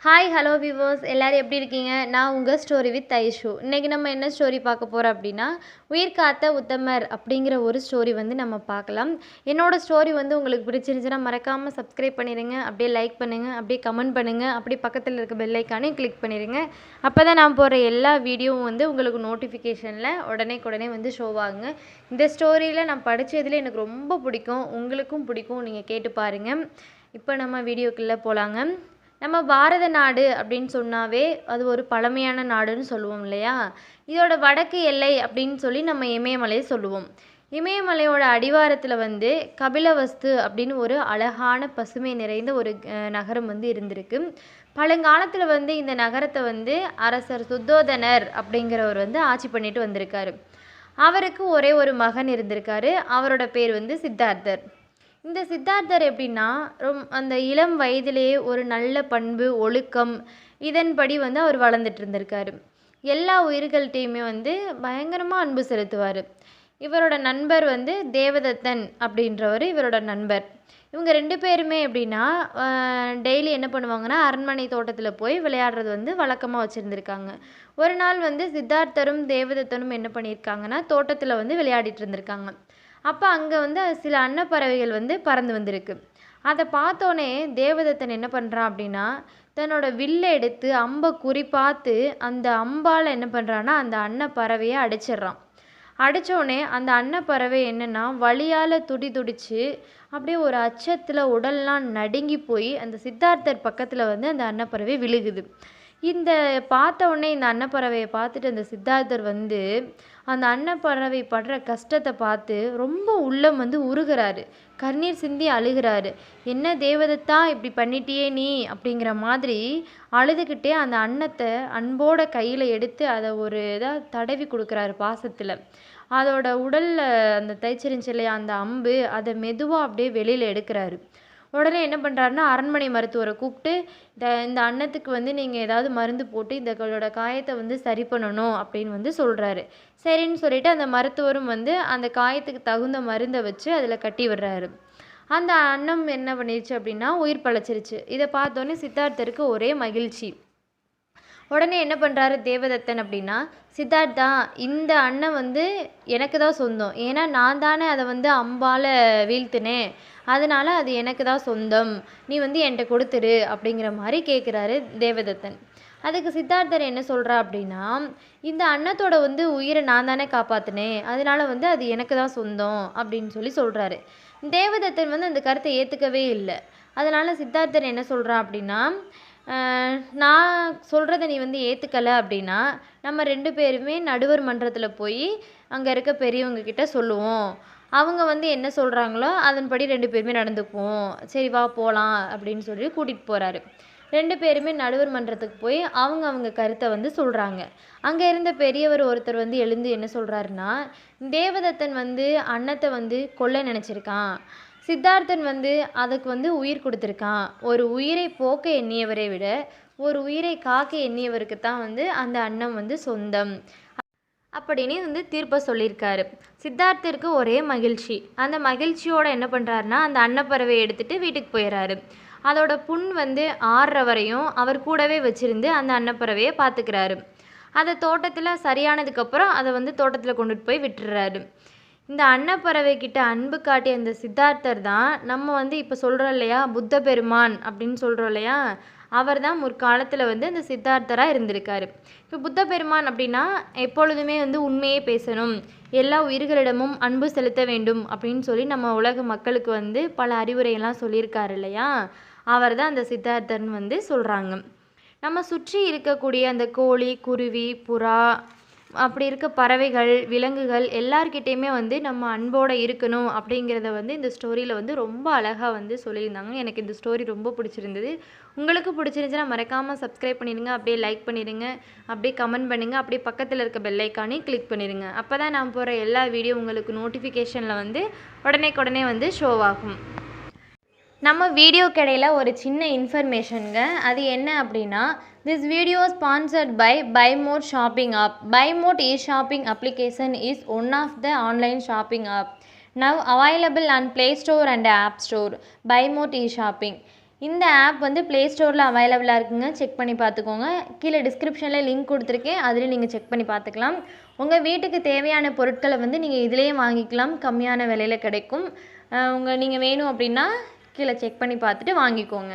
Hi hello viewers எல்லோரும் எப்படி இருக்கீங்க? நான் உங்கள் ஸ்டோரி வித் ஐஷு. இன்றைக்கி நம்ம என்ன ஸ்டோரி பார்க்க போகிறோம் அப்படின்னா, உயிர் காத்த உத்தமர் அப்படிங்கிற ஒரு ஸ்டோரி நம்ம பார்க்கலாம். என்னோடய ஸ்டோரி உங்களுக்கு பிடிச்சிருந்துச்சுன்னா மறக்காமல் சப்ஸ்கிரைப் பண்ணிடுங்க, அப்படியே லைக் பண்ணுங்கள், அப்படியே கமெண்ட் பண்ணுங்கள், அப்படியே பக்கத்தில் இருக்க பெல் ஐக்கானையும் கிளிக் பண்ணிடுங்க. அப்போ தான் நான் போடுற எல்லா வீடியோவும் உங்களுக்கு நோட்டிஃபிகேஷனில் உடனே ஷோ ஆகுங்க. இந்த ஸ்டோரியில் நான் படித்ததில் எனக்கு ரொம்ப பிடிக்கும், உங்களுக்கும் பிடிக்கும், நீங்கள் கேட்டு பாருங்கள். இப்போ நம்ம வீடியோக்குள்ளே போகலாங்க. நம்ம பாரத நாடு அப்படின்னு சொன்னாவே அது ஒரு பழமையான நாடுன்னு சொல்லுவோம் இல்லையா? இதோட வடக்கு எல்லை அப்படின்னு சொல்லி நம்ம இமயமலையை சொல்லுவோம். இமயமலையோட அடிவாரத்தில் கபிலவஸ்து அப்படின்னு ஒரு அழகான பசுமை நிறைந்த ஒரு நகரம் இருந்திருக்கு. பழங்காலத்தில் இந்த நகரத்தை அரசர் சுத்தோதனர் அப்படிங்கிறவர் ஆட்சி பண்ணிட்டு வந்திருக்காரு. அவருக்கு ஒரே ஒரு மகன் இருந்திருக்காரு. அவரோட பேர் சித்தார்த்தர். இந்த சித்தார்த்தர் எப்படின்னா அந்த இளம் வயதிலேயே ஒரு நல்ல பண்பு ஒழுக்கம் இதன்படி அவர் வளர்ந்துட்டு இருந்திருக்காரு. எல்லா உயிர்கள்ட்டையுமே பயங்கரமாக அன்பு செலுத்துவார். இவரோட நண்பர் தேவதத்தன் அப்படின்றவர் இவரோட நண்பர். இவங்க ரெண்டு பேருமே எப்படின்னா டெய்லி என்ன பண்ணுவாங்கன்னா அரண்மனை தோட்டத்தில் போய் விளையாடுறது வழக்கமாக வச்சுருந்துருக்காங்க. ஒரு நாள் சித்தார்த்தரும் தேவதத்தனும் என்ன பண்ணியிருக்காங்கன்னா தோட்டத்தில் விளையாடிட்டு இருந்திருக்காங்க. அப்போ அங்கே சில அன்னப்பறவைகள் பறந்து வந்திருக்கு. அதை பார்த்தோன்னே தேவதத்தன் என்ன பண்ணுறான் அப்படின்னா தன்னோட வில்லை எடுத்து அம்பை குறிப்பாத்து அந்த அம்பால் என்ன பண்ணுறான்னா அந்த அன்னப்பறவையை அடிச்சிட்றான். அடித்தோடனே அந்த அன்னப்பறவை என்னென்னா வலியால் துடிச்சு அப்படியே ஒரு அச்சத்தில் உடல்லாம் நடுங்கி போய் அந்த சித்தார்த்தர் பக்கத்தில் அந்த அன்னப்பறவை விழுகுது. இந்த பார்த்த உடனே இந்த அன்னப்பறவையை பார்த்துட்டு அந்த சித்தார்த்தர் அந்த அன்னப்பறவை படுற கஷ்டத்தை பார்த்து ரொம்ப உள்ளம் உருகிறாரு. கண்ணீர் சிந்தி அழுகிறாரு. என்ன தேவதத்தா இப்படி பண்ணிட்டியே நீ அப்படிங்கிற மாதிரி அழுதுகிட்டே அந்த அன்னத்தை அன்போட கையில் எடுத்து அதை ஒரு இதாக தடவி கொடுக்குறாரு பாசத்தில். அதோட உடலில் அந்த தைச்சிருந்துச்சு இல்லையா அந்த அம்பு அதை மெதுவாக அப்படியே வெளியில் எடுக்கிறாரு. உடனே என்ன பண்ணுறாருன்னா அரண்மனை மருத்துவரை கூப்பிட்டு இந்த அன்னத்துக்கு நீங்கள் ஏதாவது மருந்து போட்டு இதோட காயத்தை சரி பண்ணணும் அப்படின்னு சொல்கிறாரு. சரின்னு சொல்லிட்டு அந்த மருத்துவரும் அந்த காயத்துக்கு தகுந்த மருந்தை வச்சு அதில் கட்டி விடுறாரு. அந்த அன்னம் என்ன பண்ணிருச்சு அப்படின்னா உயிர் பழச்சிருச்சு. இதை பார்த்தோன்னே சித்தார்த்தருக்கு ஒரே மகிழ்ச்சி. உடனே என்ன பண்ணுறாரு தேவதத்தன் அப்படின்னா சித்தார்த்தா இந்த அண்ணன் எனக்கு தான் சொந்தம். ஏன்னா நான் தானே அதை அம்பால் வீழ்த்தினேன். அதனால் அது எனக்கு தான் சொந்தம். நீ என்கிட்ட கொடுத்துரு அப்படிங்கிற மாதிரி கேட்குறாரு தேவதத்தன். அதுக்கு சித்தார்த்தர் என்ன சொல்கிறா அப்படின்னா இந்த அன்னத்தோட உயிரை நான் தானே காப்பாற்றினேன். அதனால் அது எனக்கு தான் சொந்தம் அப்படின்னு சொல்கிறாரு. தேவதத்தன் அந்த கருத்தை ஏற்றுக்கவே இல்லை. அதனால் சித்தார்த்தர் என்ன சொல்கிறா அப்படின்னா நான் சொல்கிறத நீ ஏற்றுக்கலை அப்படின்னா நம்ம ரெண்டு பேருமே நடுவர் மன்றத்தில் போய் அங்கே இருக்க பெரியவங்க கிட்ட சொல்லுவோம். அவங்க என்ன சொல்கிறாங்களோ அதன்படி ரெண்டு பேருமே நடந்துக்குவோம். சரி வா போகலாம் அப்படின்னு சொல்லி கூட்டிகிட்டு போகிறாரு. ரெண்டு பேருமே நடுவர் மன்றத்துக்கு போய் அவங்க கருத்தை சொல்கிறாங்க. அங்கே இருந்த பெரியவர் ஒருத்தர் எழுந்து என்ன சொல்கிறாருன்னா தேவதத்தன் அன்னத்தை கொல்ல நினச்சிருக்கான். சித்தார்த்தன் அதுக்கு உயிர் கொடுத்துருக்கான். ஒரு உயிரை போக்க எண்ணியவரை விட ஒரு உயிரை காக்க எண்ணியவருக்கு தான் அந்த அன்னம் சொந்தம் அப்படின்னு தீர்ப்பை சொல்லியிருக்காரு. சித்தார்த்திற்கு ஒரே மகிழ்ச்சி. அந்த மகிழ்ச்சியோடு என்ன பண்ணுறாருன்னா அந்த அன்னப்பறவையை எடுத்துகிட்டு வீட்டுக்கு போயிடுறாரு. அதோட புண் ஆறுற வரையும் அவர் கூடவே வச்சுருந்து அந்த அன்னப்பறவையை பார்த்துக்கிறாரு. அதை தோட்டத்தில் சரியானதுக்கப்புறம் அதை தோட்டத்தில் கொண்டுட்டு போய் விட்டுறாரு. இந்த அன்னப்பறவை கிட்ட அன்பு காட்டிய அந்த சித்தார்த்தர் தான் நம்ம இப்போ சொல்கிறோம் இல்லையா புத்த பெருமான் அப்படின்னு சொல்கிறோம் இல்லையா, அவர் தான் முற்காலத்தில் அந்த சித்தார்த்தராக இருந்திருக்காரு. இப்போ புத்த பெருமான் அப்படின்னா எப்பொழுதுமே உண்மையே பேசணும், எல்லா உயிர்களிடமும் அன்பு செலுத்த வேண்டும் அப்படின்னு சொல்லி நம்ம உலக மக்களுக்கு பல அறிவுரையெல்லாம் சொல்லியிருக்காரு இல்லையா, அவர் தான் அந்த சித்தார்த்தர்னு சொல்கிறாங்க. நம்ம சுற்றி இருக்கக்கூடிய அந்த கோழி குருவி புறா அப்படி இருக்க பறவைகள் விலங்குகள் எல்லார்கிட்டையுமே நம்ம அன்போடு இருக்கணும் அப்படிங்கிறத இந்த ஸ்டோரியில் ரொம்ப அழகாக சொல்லியிருந்தாங்க. எனக்கு இந்த ஸ்டோரி ரொம்ப பிடிச்சிருந்தது. உங்களுக்கு பிடிச்சிருந்துச்சுன்னா மறக்காமல் சப்ஸ்கிரைப் பண்ணிடுங்க, அப்படியே லைக் பண்ணிடுங்க, அப்படியே கமெண்ட் பண்ணுங்கள், அப்படியே பக்கத்தில் இருக்க பெல் ஐக்கானையும் கிளிக் பண்ணிடுங்க. அப்போ தான் நான் போகிற எல்லா வீடியோ உங்களுக்கு நோட்டிஃபிகேஷனில் உடனே ஷோ ஆகும். நம்ம வீடியோ கடையில் ஒரு சின்ன இன்ஃபர்மேஷனுங்க. அது என்ன அப்படின்னா this video sponsored by BuyMode shopping app. BuyMode e-shopping application is one of the online shopping app now available on Play Store and App Store. BuyMode e-shopping இந்த ஆப் வந்து ப்ளே ஸ்டோரில் அவைலபிளாக இருக்குங்க. செக் பண்ணி பார்த்துக்கோங்க. கீழே டிஸ்கிரிப்ஷனில் லிங்க் கொடுத்துருக்கேன். அதில் நீங்கள் செக் பண்ணி பார்த்துக்கலாம். உங்கள் வீட்டுக்கு தேவையான பொருட்களை வந்து நீங்கள் இதிலேயே வாங்கிக்கலாம். கம்மியான விலையில் கிடைக்கும். நீங்கள் வேணும் அப்படின்னா கீழே செக் பண்ணி பார்த்துட்டு வாங்கிக்கோங்க.